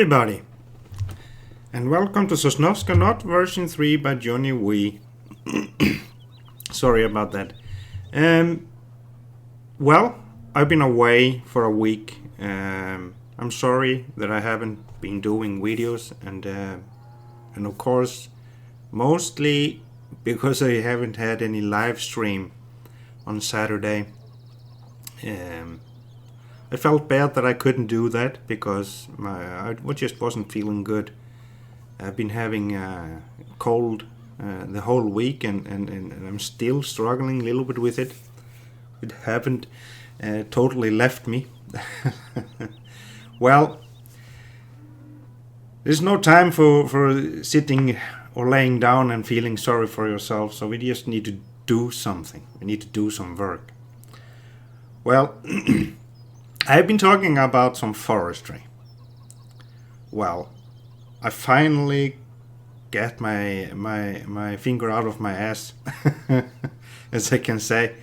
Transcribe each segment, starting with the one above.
everybody, and welcome to Sosnovka, not version 3 by Johnny Wee. Sorry about that. Well, I've been away for a week. I'm sorry that I haven't been doing videos, and of course, mostly because I haven't had any live stream on Saturday. I felt bad that I couldn't do that because I just wasn't feeling good. I've been having a cold the whole week, and I'm still struggling a little bit with it. It haven't totally left me. Well, there's no time for sitting or laying down and feeling sorry for yourself, so we just need to do something. We need to do some work. Well, I've been talking about some forestry. Well, I finally get my finger out of my ass, as I can say,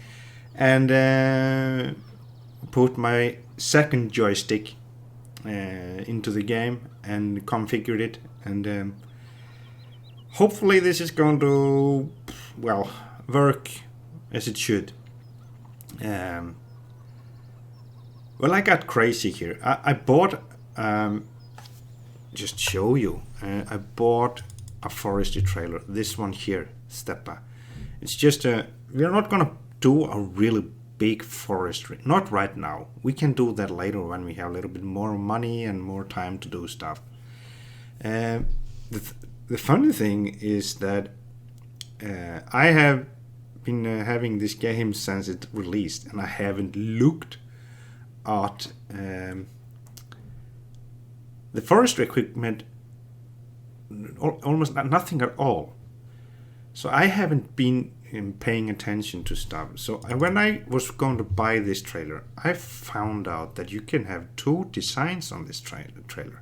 and put my second joystick into the game and configured it, and hopefully this is going to, well, work as it should. Well, I got crazy here. I bought, just show you, I bought a forestry trailer. This one here, Steppa. It's just we're not gonna do a really big forestry. Not right now. We can do that later when we have a little bit more money and more time to do stuff. The funny thing is that I have been having this game since it released, and I haven't looked at the forestry equipment, almost nothing at all. So I haven't been paying attention to stuff. So when I was going to buy this trailer, I found out that you can have two designs on this trailer: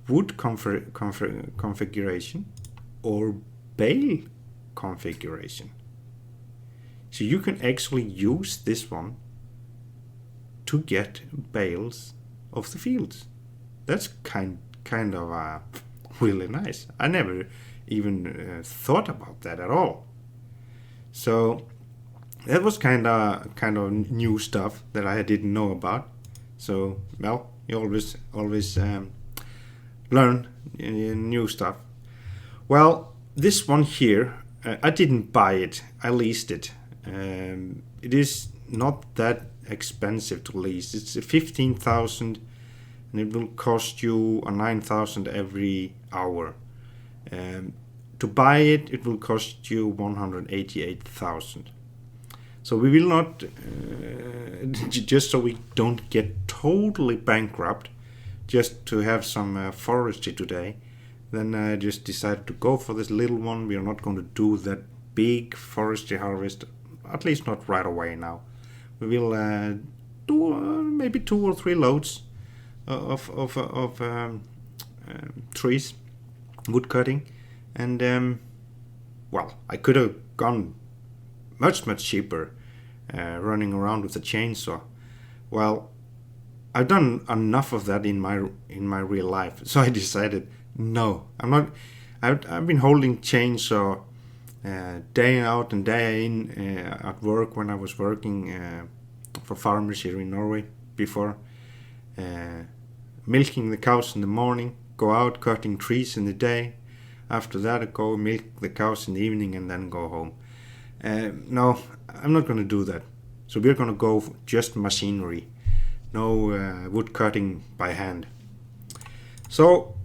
wood configuration or bale configuration. So you can actually use this one to get bales of the fields. That's kind of really nice. I never even thought about that at all. So that was kind of new stuff that I didn't know about. So, well, you always learn new stuff. Well, this one here, I didn't buy it. I leased it. It is not that expensive to lease. It's 15,000, and it will cost you 9,000 every hour. To buy it, it will cost you 188,000. So we will not, just so we don't get totally bankrupt, just to have some forestry today, then I just decided to go for this little one. We are not going to do that big forestry harvest, at least not right away now. We will do maybe 2 or 3 loads of trees, wood cutting, and well, I could have gone much cheaper running around with a chainsaw. Well, I've done enough of that in my real life, so I decided no, I'm not. I've been holding chainsaw day out and day in at work when I was working for farmers here in Norway before. Milking the cows in the morning, go out cutting trees in the day. After that I go milk the cows in the evening and then go home. No, I'm not going to do that. So we're going to go for just machinery. No wood cutting by hand. So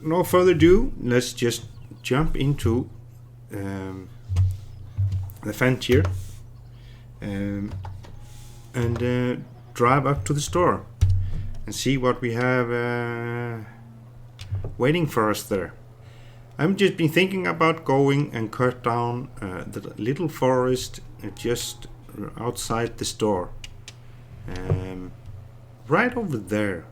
no further ado, let's just jump into the fence here and drive up to the store and see what we have waiting for us there. I've just been thinking about going and cut down the little forest just outside the store, right over there.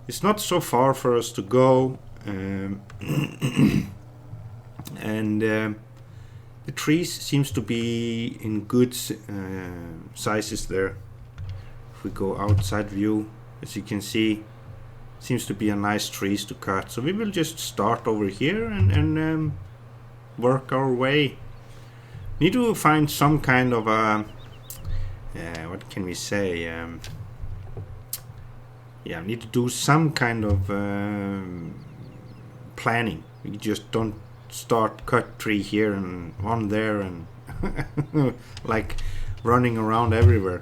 It's not so far for us to go, and the trees seems to be in good sizes there. If we go outside view, as you can see, seems to be a nice trees to cut. So we will just start over here and work our way. Need to find some kind of a what can we say? Yeah, need to do some kind of planning. We just don't start cut tree here and one there and like running around everywhere.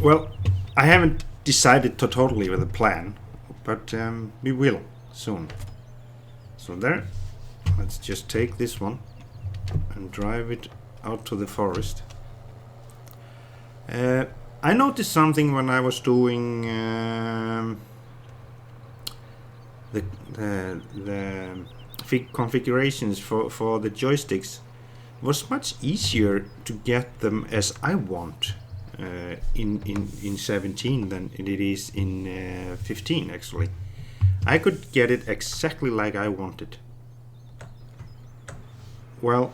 Well, I haven't decided totally with a plan, but we will soon. So there, let's just take this one and drive it out to the forest. I noticed something when I was doing the configurations for the joysticks. It was much easier to get them as I want in 17 than it is in 15 actually. I could get it exactly like I wanted. Well,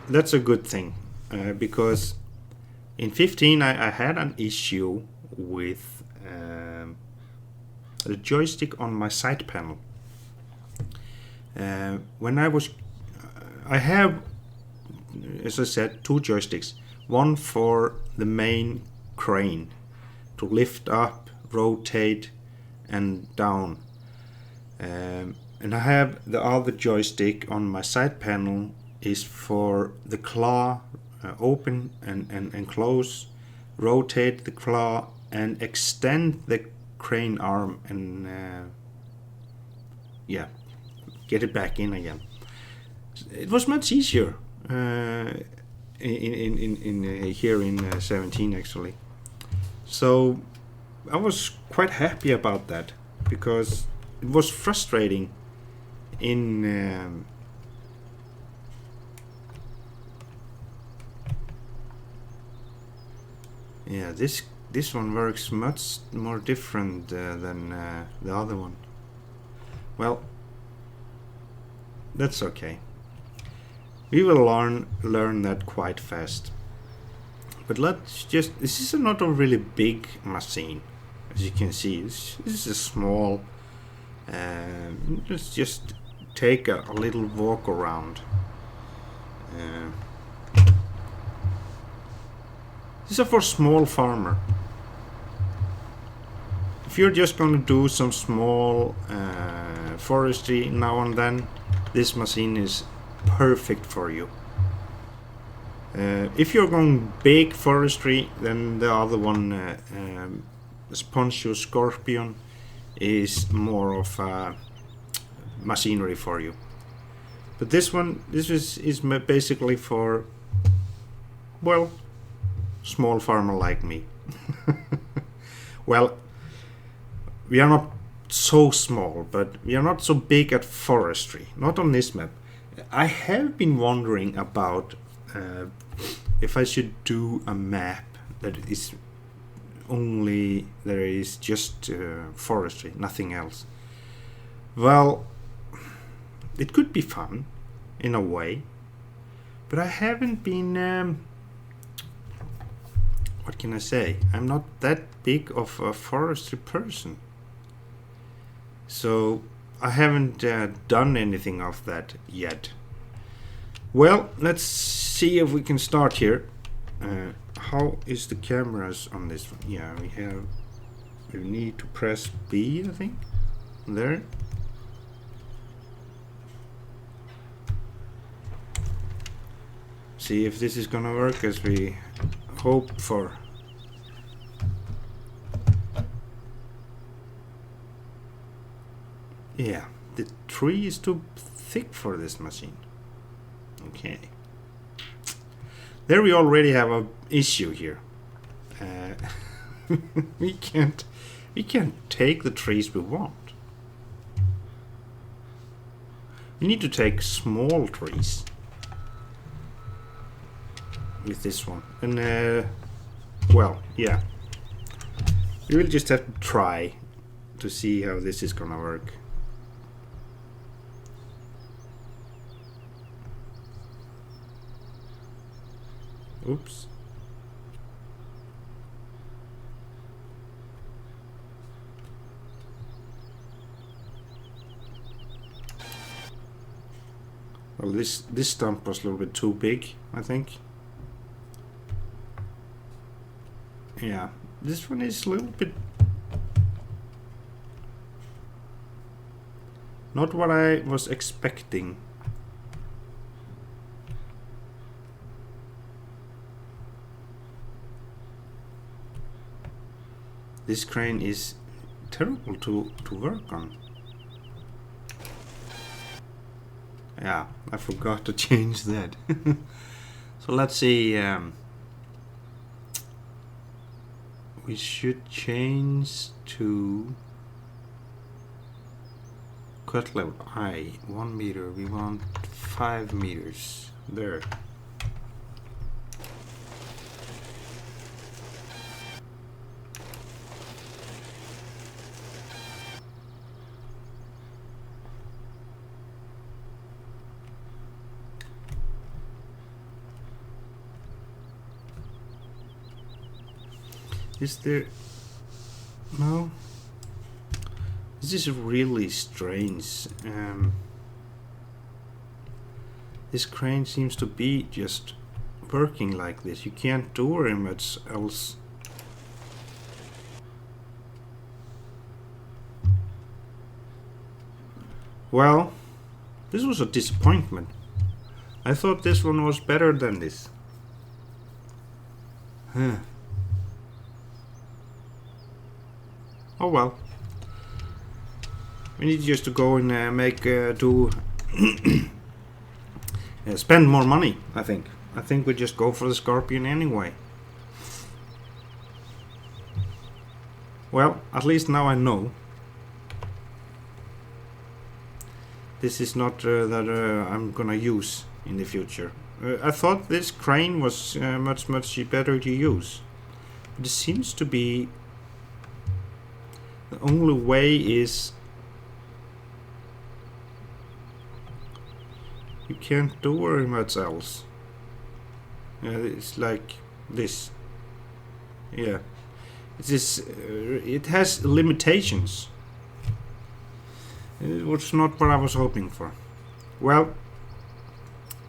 that's a good thing because in 15 I had an issue with the joystick on my side panel. When I have, as I said, two joysticks. One for the main crane to lift up, rotate and down. And I have the other joystick on my side panel is for the claw, open and close, rotate the claw and extend the crane arm and yeah, get it back in again. It was much easier in here in 17 actually. So I was quite happy about that because it was frustrating in yeah, this one works much more different than the other one. Well, that's okay. We will learn that quite fast. But let's just, this is not a really big machine. As you can see, this is a small, let's just take a little walk around. This is for small farmer. If you're just going to do some small forestry now and then, this machine is perfect for you. If you're going big forestry, then the other one, Sponcio Scorpion, is more of a machinery for you. But this one, this is basically for, well, small farmer like me. Well, we are not so small, but we are not so big at forestry. Not on this map. I have been wondering about if I should do a map that is only there is just forestry, nothing else. Well, it could be fun in a way, but I haven't been. What can I say? I'm not that big of a forestry person, so I haven't done anything of that yet. Well, let's see if we can start here. How is the cameras on this one? Yeah, we need to press B, I think. There. See if this is gonna work as we hope for. Yeah, the tree is too thick for this machine. Okay. There we already have a issue here. we can't take the trees we want. We need to take small trees with this one. And well, yeah. We will just have to try to see how this is gonna work. Oops. Well, this stump was a little bit too big, I think. Yeah, this one is a little bit not what I was expecting. This crane is terrible to work on. Yeah, I forgot to change that. So let's see. We should change to cut level I 1 meter. We want 5 meters. There. Is there... No. This is really strange. This crane seems to be just working like this. You can't do very much else. Well, this was a disappointment. I thought this one was better than this. Huh. Oh well. We need just to go and spend more money, I think. I think we just go for the Scorpion anyway. Well, at least now I know. This is not that I'm gonna use in the future. I thought this crane was much better to use. But it seems to be the only way is you can't do very much else. It's like this. Yeah, it is. It has limitations. It was not what I was hoping for. Well,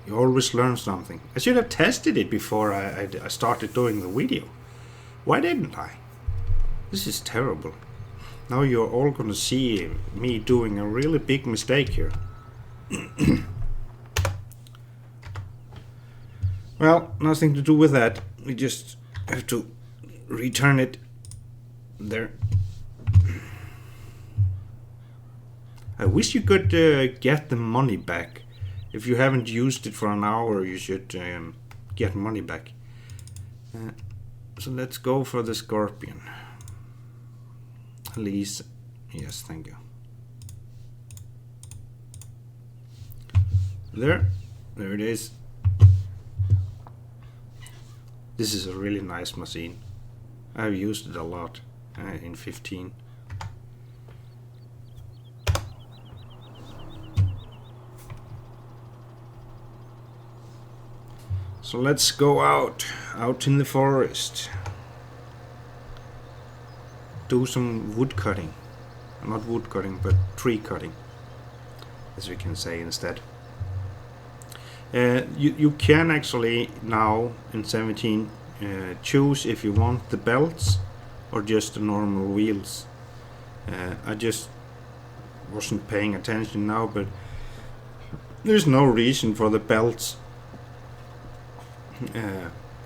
you always learn something. I should have tested it before I started doing the video. Why didn't I? This is terrible. Now you're all gonna see me doing a really big mistake here. Well, nothing to do with that. We just have to return it there. I wish you could get the money back. If you haven't used it for an hour, you should get money back. So let's go for the Scorpion. Please. Yes, thank you. There it is. This is a really nice machine. I've used it a lot in 15. So let's go out in the forest. Do some wood cutting. Not wood cutting, but tree cutting, as we can say instead. You can actually now in 17 choose if you want the belts or just the normal wheels. I just wasn't paying attention now, but there's no reason for the belts.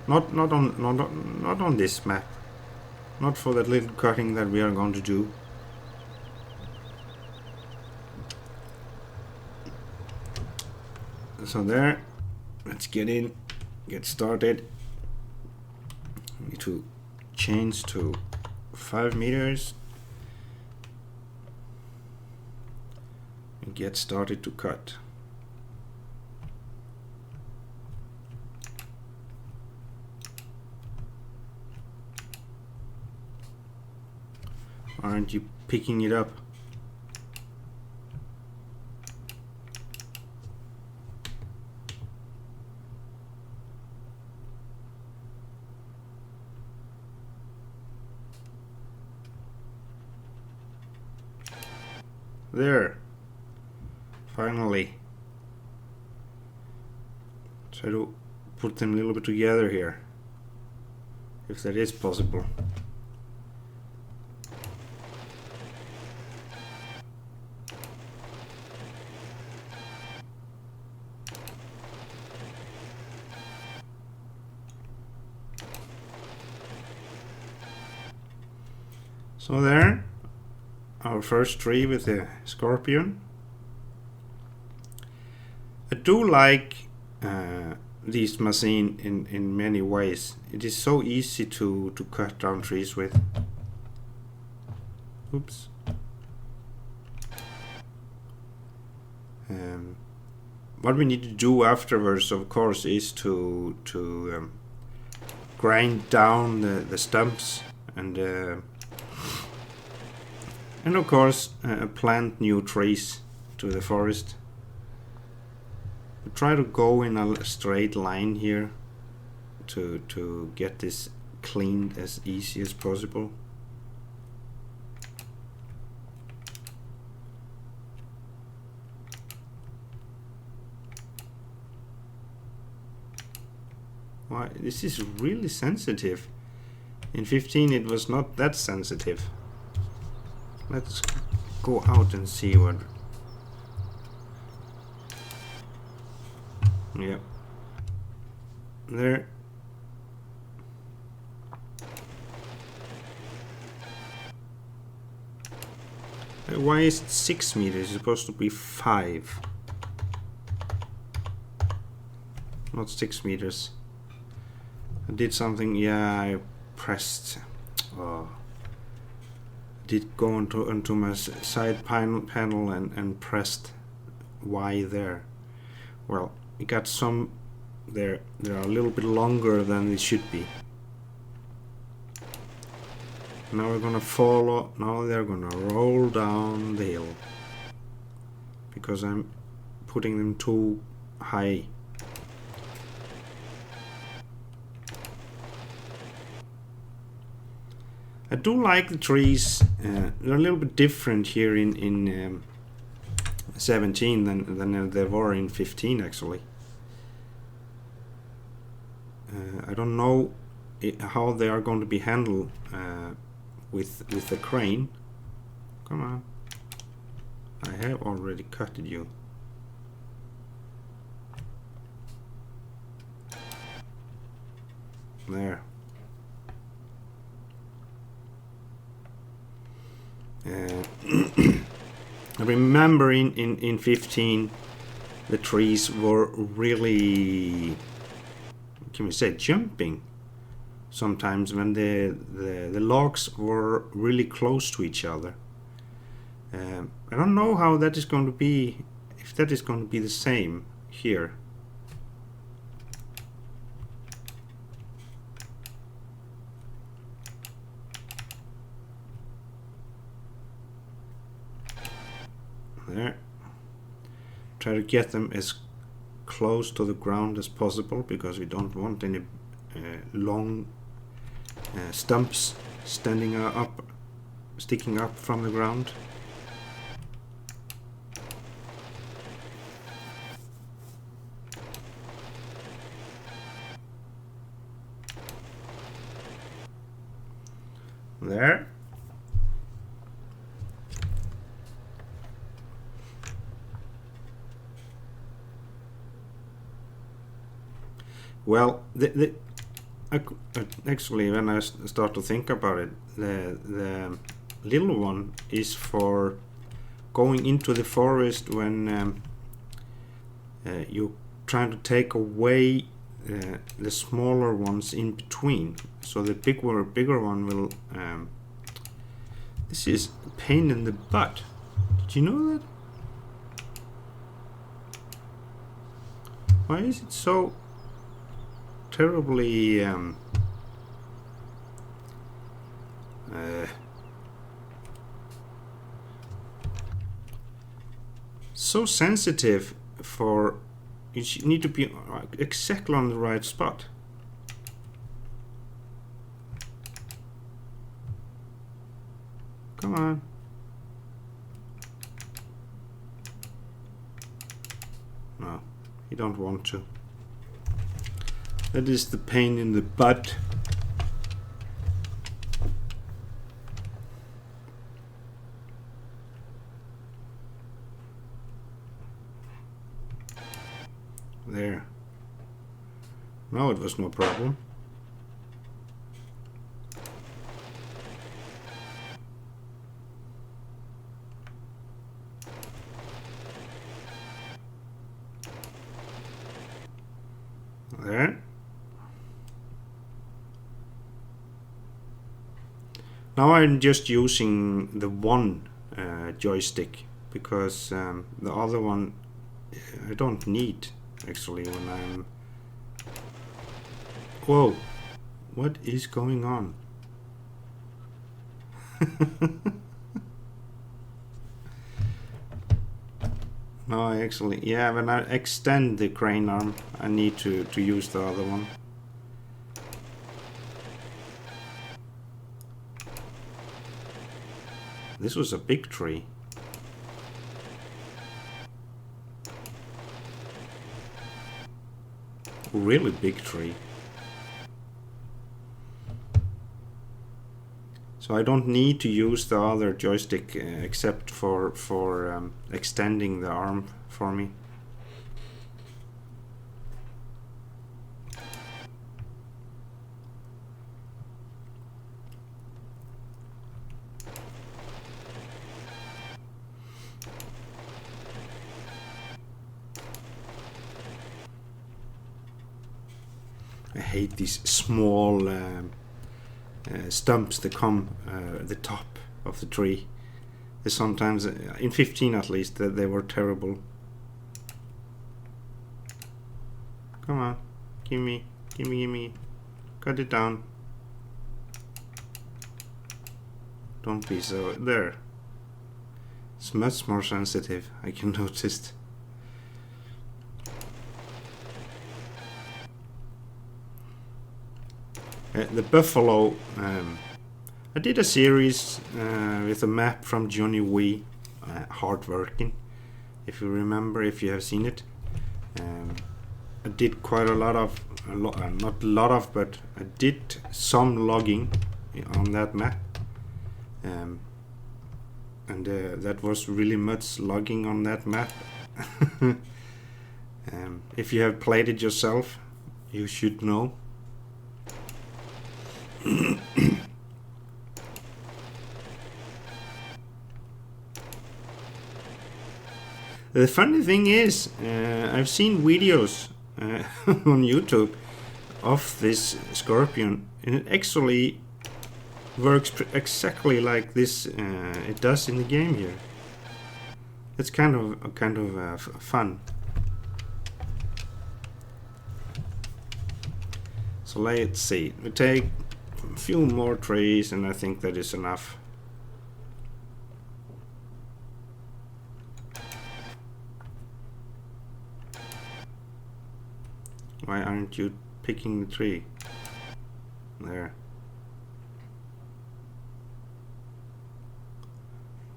Not on this map. Not for that little cutting that we are going to do. So there, let's get in, get started. We need to change to 5 meters and get started to cut. Aren't you picking it up? There. Finally. Try to put them a little bit together here, if that is possible. So there, our first tree with the scorpion. I do like this machine in many ways. It is so easy to cut down trees with. Oops. What we need to do afterwards, of course, is to grind down the stumps and of course plant new trees to the forest. Try to go in a straight line here to get this cleaned as easy as possible. Why, this is really sensitive. In 15 it was not that sensitive. Let's go out and see what. Yep. There. Why is it 6 meters? It's supposed to be 5. Not 6 meters. I did something. Yeah, I pressed. Oh. Did go into my side panel and pressed Y there. Well, we got some there. They are a little bit longer than they should be. Now we're gonna follow. Now they're gonna roll down the hill because I'm putting them too high. I do like the trees. They're a little bit different here in 17 than they were in 15 actually. I don't know how they are going to be handled with the crane. Come on. I have already cut you. There. I remember in 15 the trees were really, can we say, jumping sometimes when the logs were really close to each other. I don't know how that is going to be, if that is going to be the same here. There. Try to get them as close to the ground as possible because we don't want any long stumps sticking up from the ground. There. Well, actually, when I start to think about it, the little one is for going into the forest when you're trying to take away the smaller ones in between. So the bigger one will. This is a pain in the butt. Did you know that? Why is it so terribly so sensitive? For you need to be exactly on the right spot. Come on. No, you don't want to. That is the pain in the butt. There. Now it was no problem. There. Now I'm just using the one joystick because the other one I don't need actually when I'm... Whoa, what is going on? No, I actually, yeah, when I extend the crane arm, I need to use the other one. This was a big tree. Really big tree. So I don't need to use the other joystick except for extending the arm for me. I hate these small stumps that come at the top of the tree. They sometimes, in 15 at least, they were terrible. Come on, gimme. Cut it down. Don't be so... There. It's much more sensitive, I can notice. The buffalo, I did a series with a map from Johnny Wee, Hardworking, if you remember, if you have seen it. I did quite a lot of, not a lot of, but I did some logging on that map. And that was really much logging on that map. If you have played it yourself, you should know. The funny thing is, I've seen videos on YouTube of this scorpion, and it actually works exactly like this. It does in the game here. It's kind of fun. So let's see. We take a few more trees, and I think that is enough. Why aren't you picking the tree? There.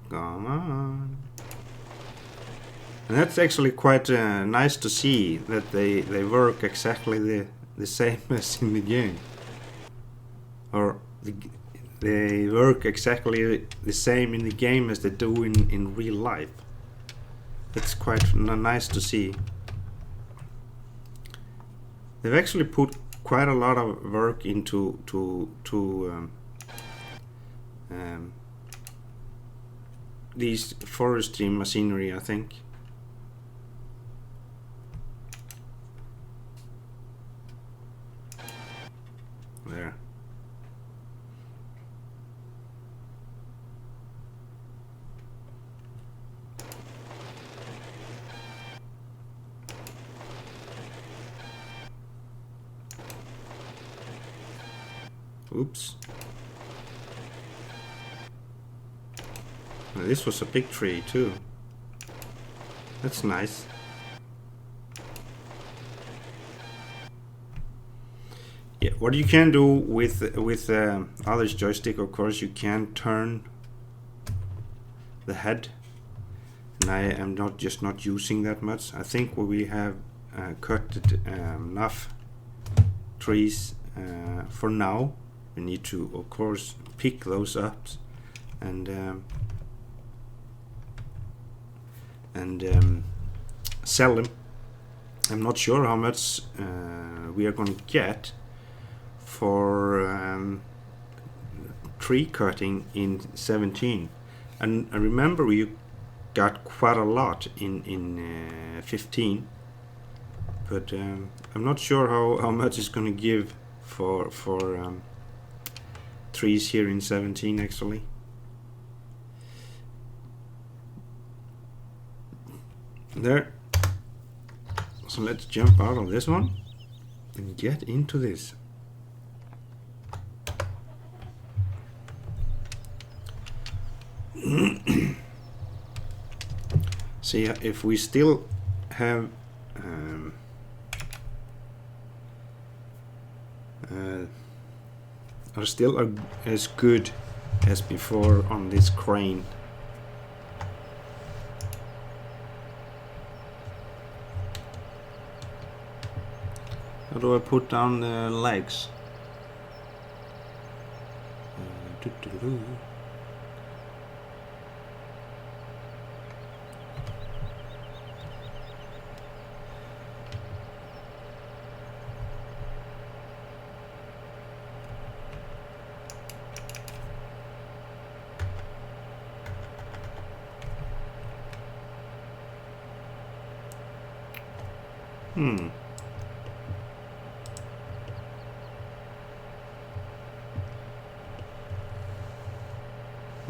Come on. And that's actually quite nice to see that they work exactly the same as in the game. Or they work exactly the same in the game as they do in real life. It's quite nice to see. They've actually put quite a lot of work into these forestry machinery, I think. There. Oops. Well, this was a big tree too. That's nice. Yeah, what you can do with other's joystick, of course, you can turn the head, and I am not using that much. I think we have cut it enough trees for now. We need to, of course, pick those up and sell them. I'm not sure how much we are going to get for tree cutting in 17, and I remember we got quite a lot in 15, but I'm not sure how much it's going to give for trees here in 17 actually. There. So let's jump out of this one and get into this. See if we still have are still as good as before on this crane. How do I put down the legs?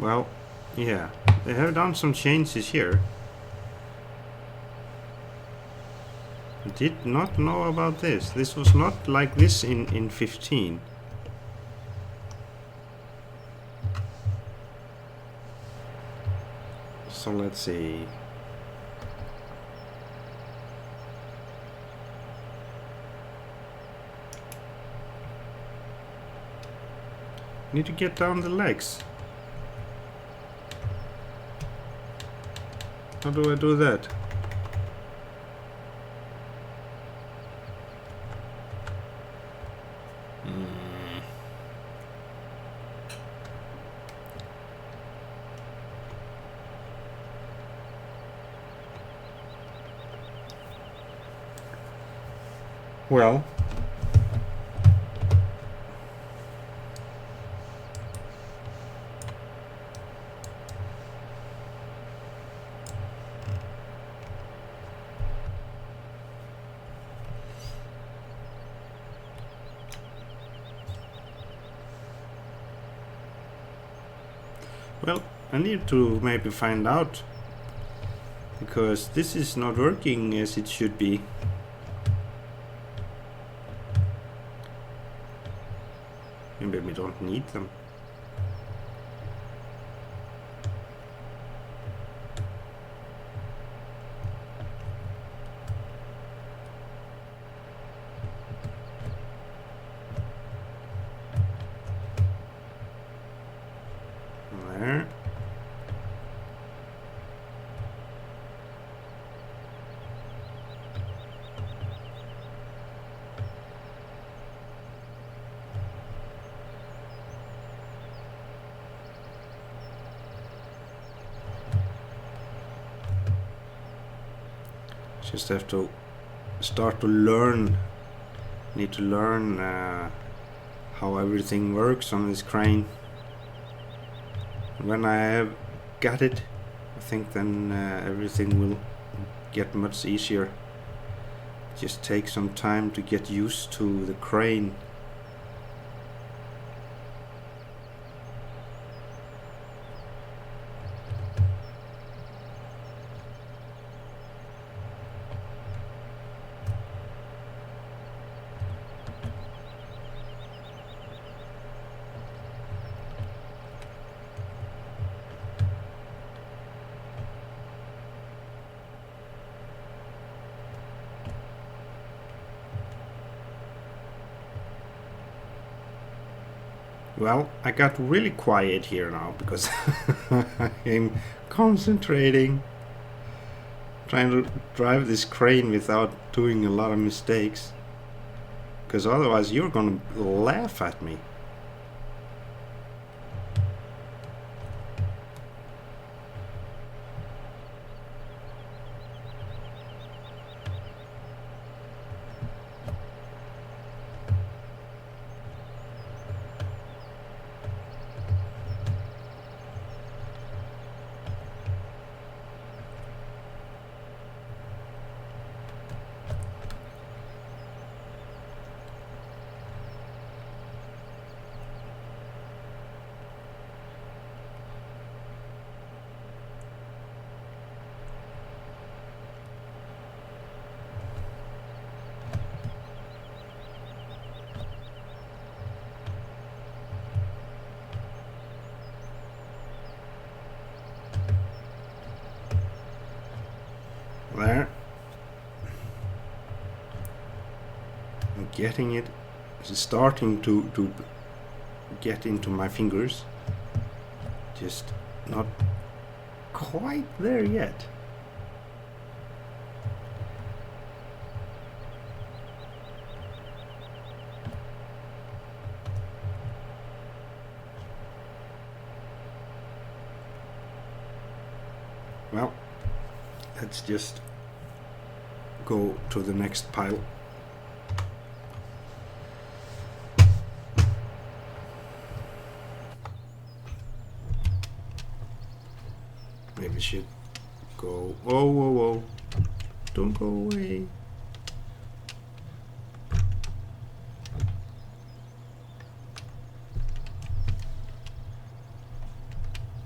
Well, yeah, they have done some changes here. I did not know about this. This was not like this in 15. So let's see. Need to get down the legs. How do I do that? Well, I need to maybe find out, because this is not working as it should be. Maybe we don't need them. There. Just have to start to learn. Need to learn how everything works on this crane. When I have got it, I think then everything will get much easier. Just take some time to get used to the crane. Well, I got really quiet here now because I'm concentrating, trying to drive this crane without doing a lot of mistakes. because otherwise you're gonna laugh at me. There. I'm getting it. It's starting to get into my fingers. Just not quite there yet. Well, let's just go to the next pile. Maybe should go. Whoa, whoa, whoa. Don't go away.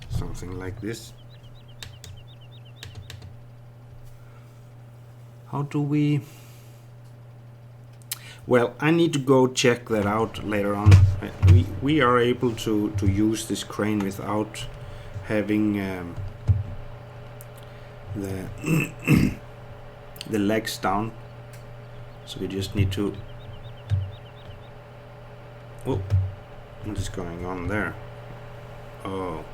Something like this. How do we... Well, I need to go check that out later on. We are able to use this crane without having the the legs down. So we just need to... Oh, what is going on there? Oh,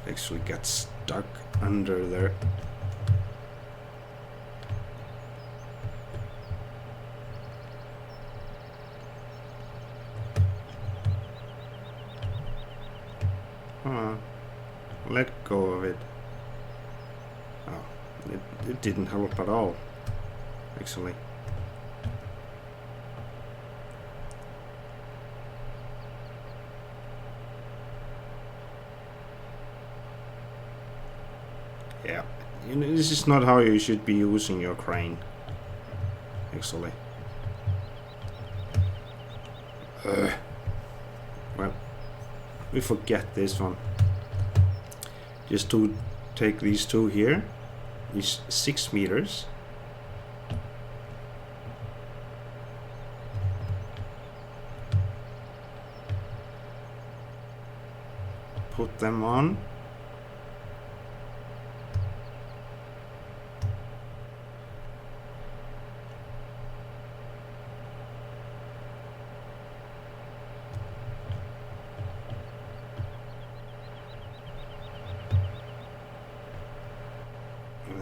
actually got stuck under there. Let go of it. Oh, it didn't help at all, actually. Yeah, you know, this is not how you should be using your crane, actually. Well, we forget this one. Just to take these two here, these 6 meters. Put them on.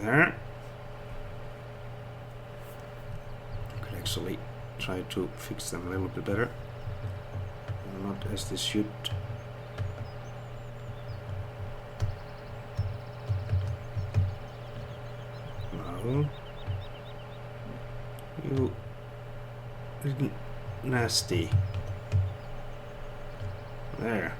There. Could actually try to fix them a little bit better. Not as they should. No. You nasty. There.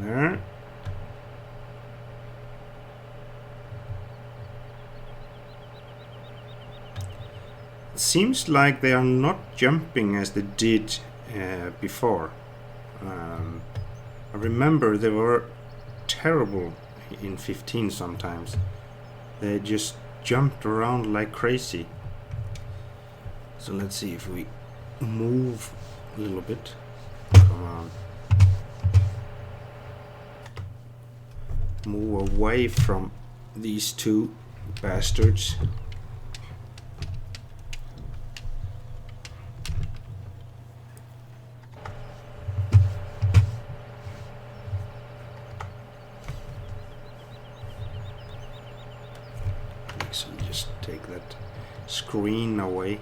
There. It seems like they are not jumping as they did before. I remember they were terrible in 15 sometimes. They just jumped around like crazy. So let's see if we move a little bit. move away from these two bastards. So just take that screen away.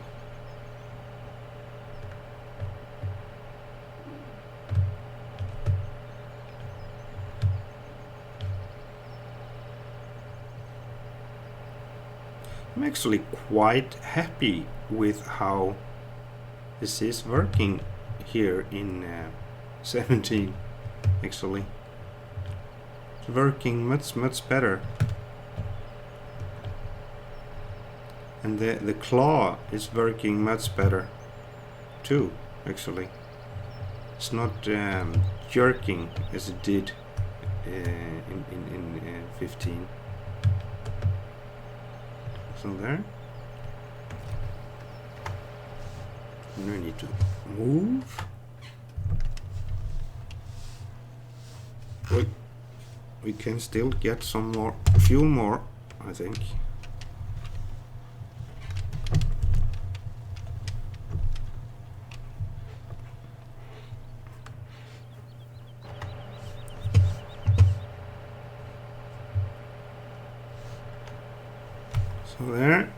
I'm actually quite happy with how this is working here in 17. Actually, it's working much better, and the claw is working much better too. Actually, it's not jerking as it did in 15. So there. And I need to move. But we can still get some more, a few more, I think. So there.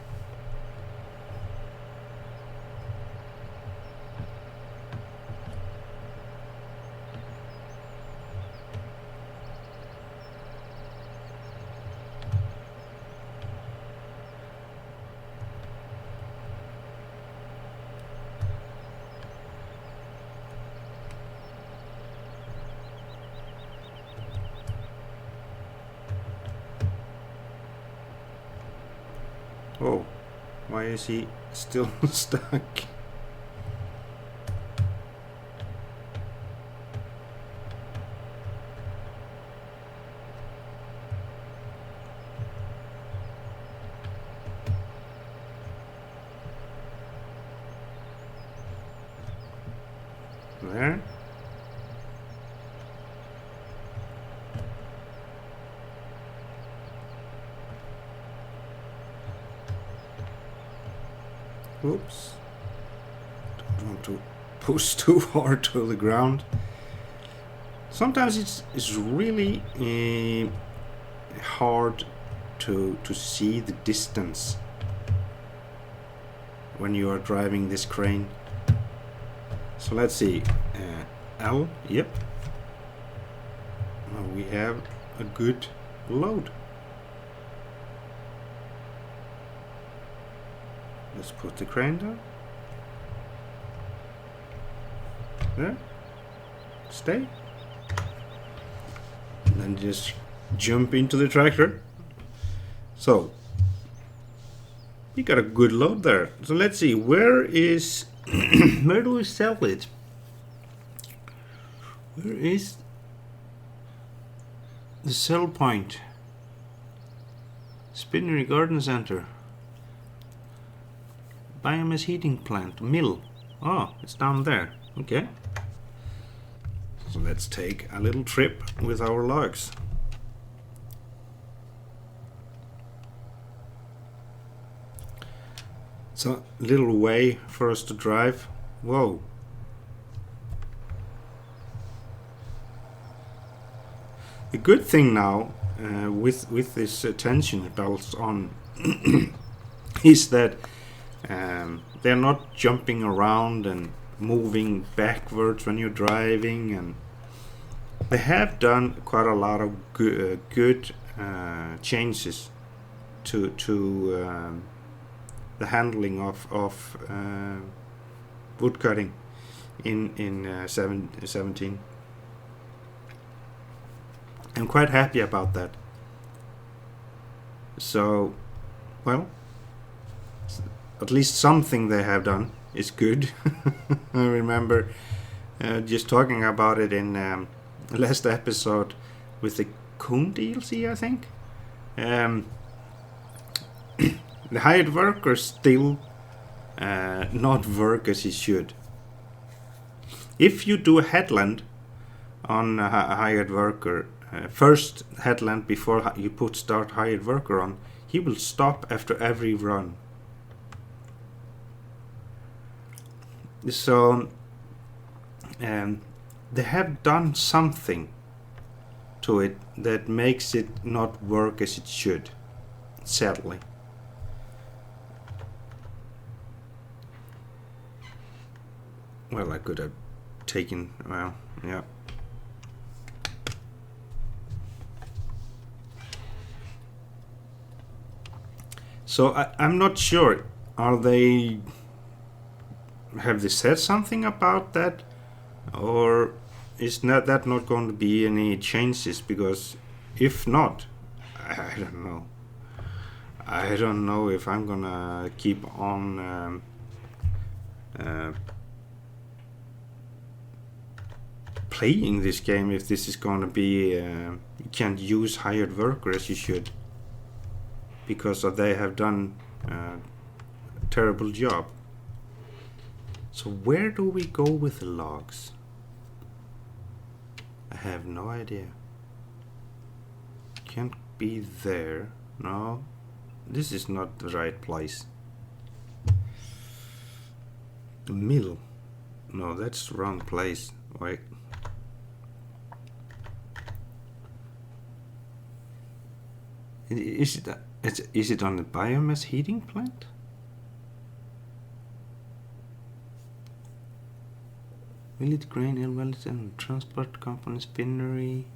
Oh, why is he still stuck? There. Oops. Don't want to push too hard to the ground. Sometimes it's really hard to see the distance when you are driving this crane. So let's see. L, yep. Now we have a good load. Let's put the crane down. There. Stay. And then just jump into the tractor. So we got a good load there. So let's see, where is where do we sell it? Where is the sell point? Spinnery Garden Center. Biomass heating plant, mill. Oh, it's down there. Okay. So let's take a little trip with our logs. It's a little way for us to drive. Whoa. The good thing now with this tension belts on is that they're not jumping around and moving backwards when you're driving, and they have done quite a lot of good changes to the handling of wood cutting in 17. I'm quite happy about that. So, well, at least something they have done is good. I remember just talking about it in last episode with the Coon DLC, I think. The hired worker still not work as he should. If you do a headland on a hired worker, first headland before you put start hired worker on, he will stop after every run. So they have done something to it that makes it not work as it should, sadly. Well, I could have taken, well, yeah. So I'm not sure. Have they said something about that, or is that not going to be any changes? Because if not, I don't know. I don't know if I'm gonna keep on playing this game if this is gonna be you can't use hired worker as you should, because they have done a terrible job. So where do we go with the logs? I have no idea. Can't be there. No, this is not the right place. The mill. No, that's the wrong place. Wait. Is it on the biomass heating plant? Millet grain, Elwells and transport company spinnery.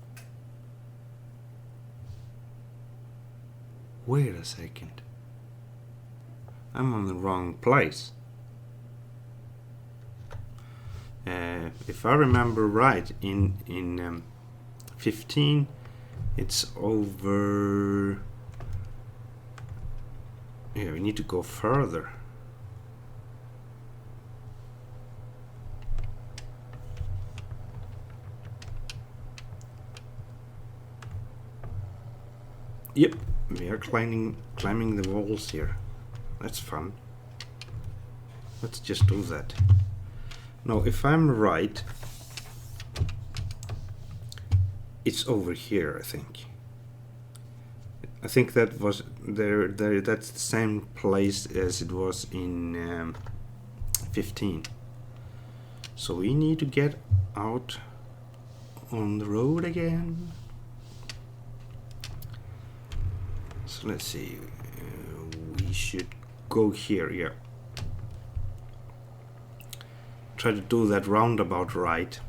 Wait a second. I'm on the wrong place. If I remember right, in 15, it's over. Yeah, we need to go further. Yep, we are climbing the walls here. That's fun. Let's just do that. Now, if I'm right, it's over here, I think. I think that was there. That's the same place as it was in 15. So we need to get out on the road again. So let's see. We should go here. Yeah. Try to do that roundabout right.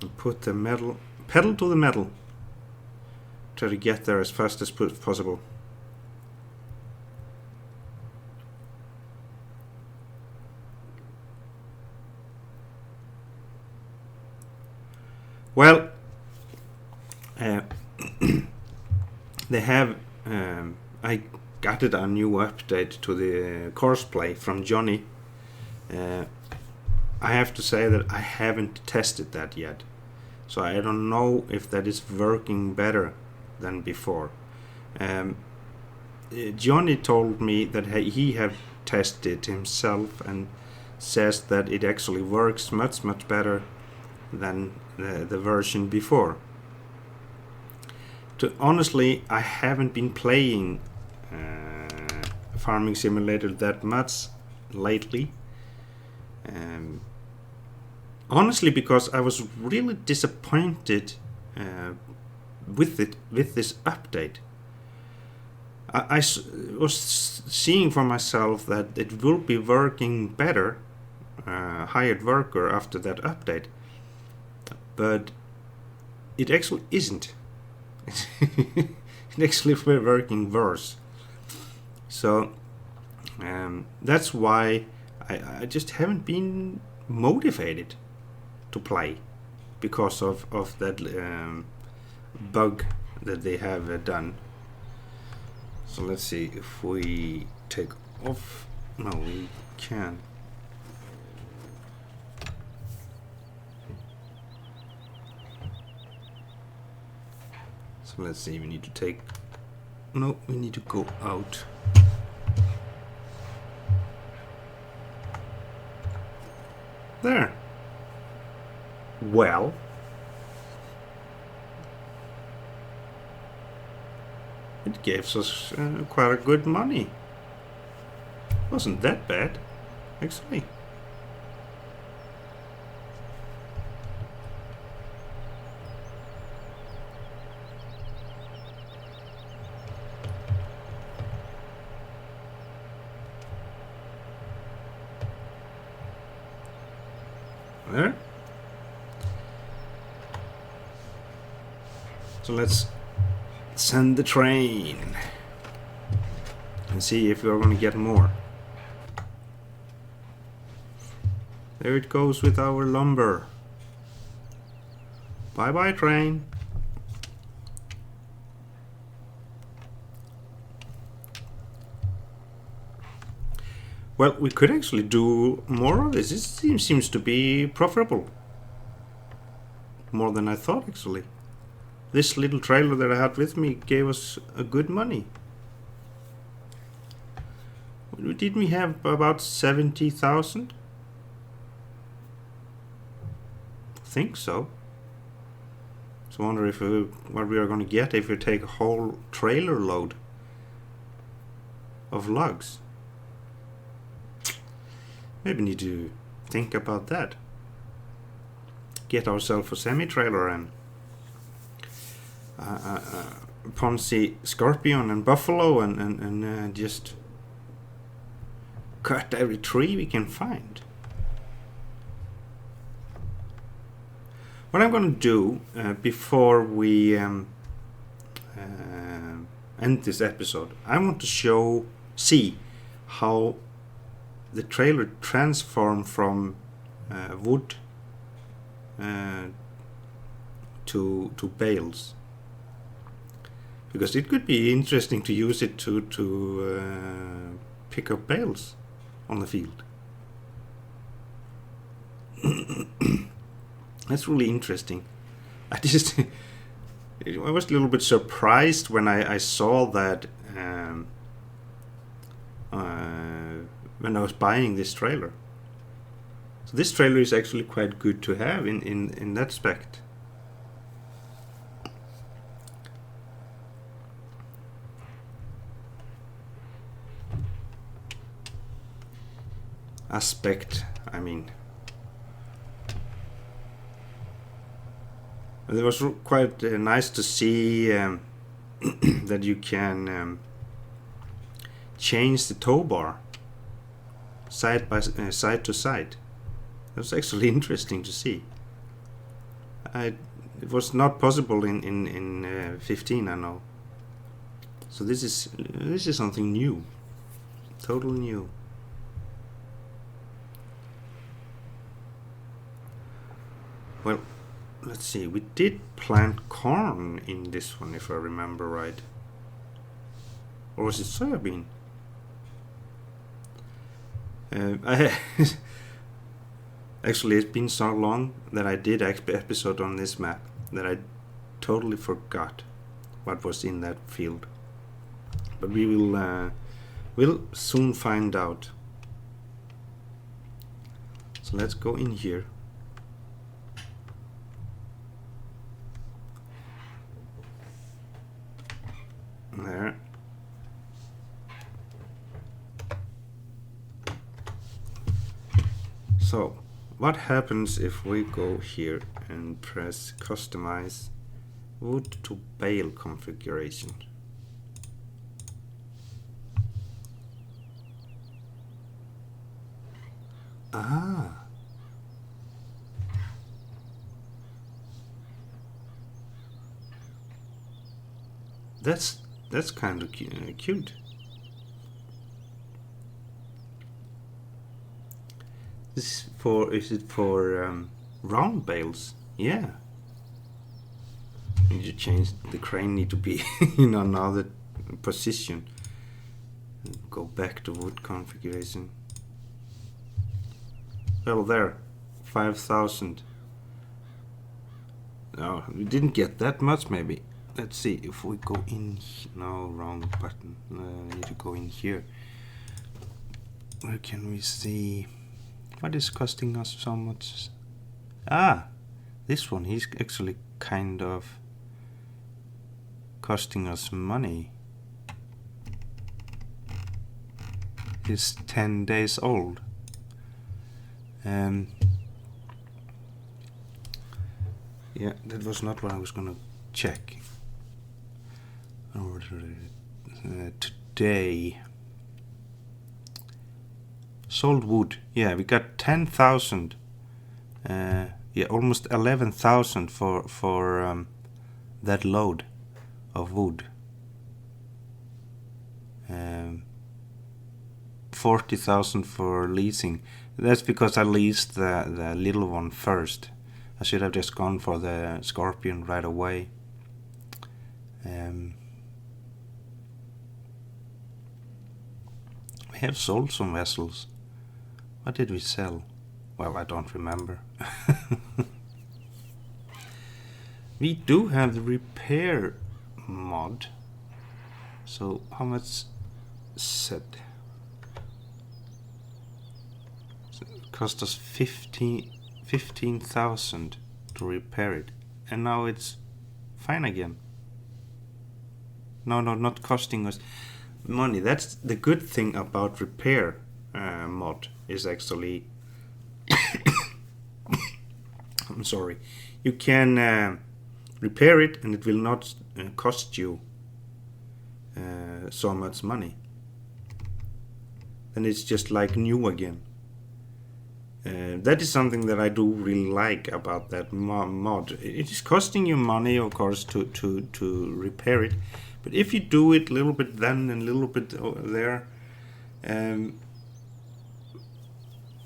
And put the metal pedal to the metal. Try to get there as fast as possible. Well, they have. I got a new update to the courseplay from Johnny. I have to say that I haven't tested that yet, so I don't know if that is working better than before. Johnny told me that he have tested it himself and says that it actually works much better than the version before. Honestly, I haven't been playing Farming Simulator that much lately. Honestly, because I was really disappointed with this update. I was seeing for myself that it will be working better, hired worker, after that update, but it actually isn't. It actually was working worse. So that's why I just haven't been motivated to play, because of that bug that they have done. So let's see if we take off. No, we can. So let's see, we need to take. No, we need to go out. There. Well, It gives us quite a good money. Wasn't that bad, actually. There. So let's send the train and see if we're going to get more. There it goes with our lumber. Bye bye, train. Well, we could actually do more of this. This seems to be profitable. More than I thought, actually. This little trailer that I had with me gave us a good money. Didn't we have about 70,000? I think so. So I wonder if what we are going to get if we take a whole trailer load of logs. Maybe need to think about that. Get ourselves a semi-trailer and Ponzi Scorpion and Buffalo and just cut every tree we can find. What I'm going to do before we end this episode, I want to see how the trailer transformed from wood to bales, because it could be interesting to use it to pick up bales on the field. That's really interesting. I was a little bit surprised when I saw that when I was buying this trailer. So this trailer is actually quite good to have in that aspect. I mean. It was quite nice to see that you can change the tow bar side to side. It was actually interesting to see. It was not possible in 15, I know. So this is something new, totally new. Well, let's see. We did plant corn in this one, if I remember right. Or was it soybean? Actually, it's been so long that I did an episode on this map that I totally forgot what was in that field. But we will soon find out. So let's go in here. There. So, what happens if we go here and press customize wood to bale configuration? Ah. That's kind of cute. Is it for round bales? Yeah. Need to change the crane. Need to be in another position. Go back to wood configuration. Well, there, 5,000. No, we didn't get that much. Maybe. Let's see if we go in. No, wrong button. I need to go in here. Where can we see? What is costing us so much? Ah, this one. He's actually kind of costing us money. is 10 days old. Yeah, that was not what I was gonna check. Today. Sold wood. Yeah, we got 10,000. Yeah, almost 11,000 for that load of wood. 40,000 for leasing. That's because I leased the little one first. I should have just gone for the Scorpion right away. We have sold some vessels. What did we sell? Well, I don't remember. We do have the repair mod. So how much said? So it cost us 15,000 to repair it, and now it's fine again. No, not costing us money. That's the good thing about repair mod is actually I'm sorry, you can repair it and it will not cost you so much money, and it's just like new again. That is something that I do really like about that mod. It is costing you money, of course, to repair it, but if you do it a little bit then and a little bit there,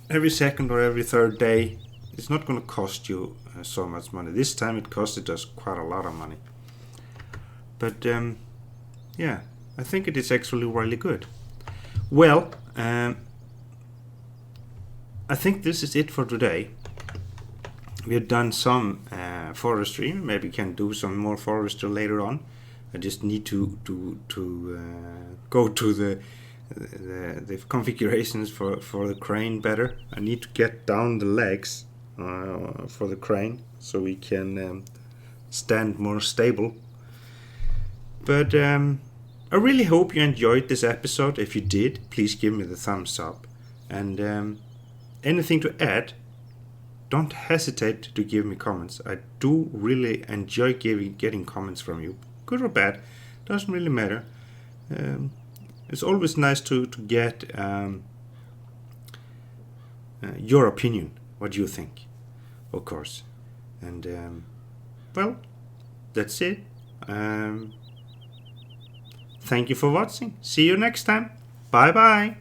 every second or every third day, it's not going to cost you so much money. This time it costed us quite a lot of money. But yeah, I think it is actually really good. Well, I think this is it for today. We have done some forestry. Maybe can do some more forestry later on. I just need to go to the configurations for the crane better. I need to get down the legs for the crane so we can stand more stable. But I really hope you enjoyed this episode. If you did, please give me the thumbs up. And anything to add, don't hesitate to give me comments. I do really enjoy getting comments from you. Good or bad, doesn't really matter. It's always nice to get your opinion, what you think, of course. And well, that's it. Thank you for watching. See you next time. Bye bye.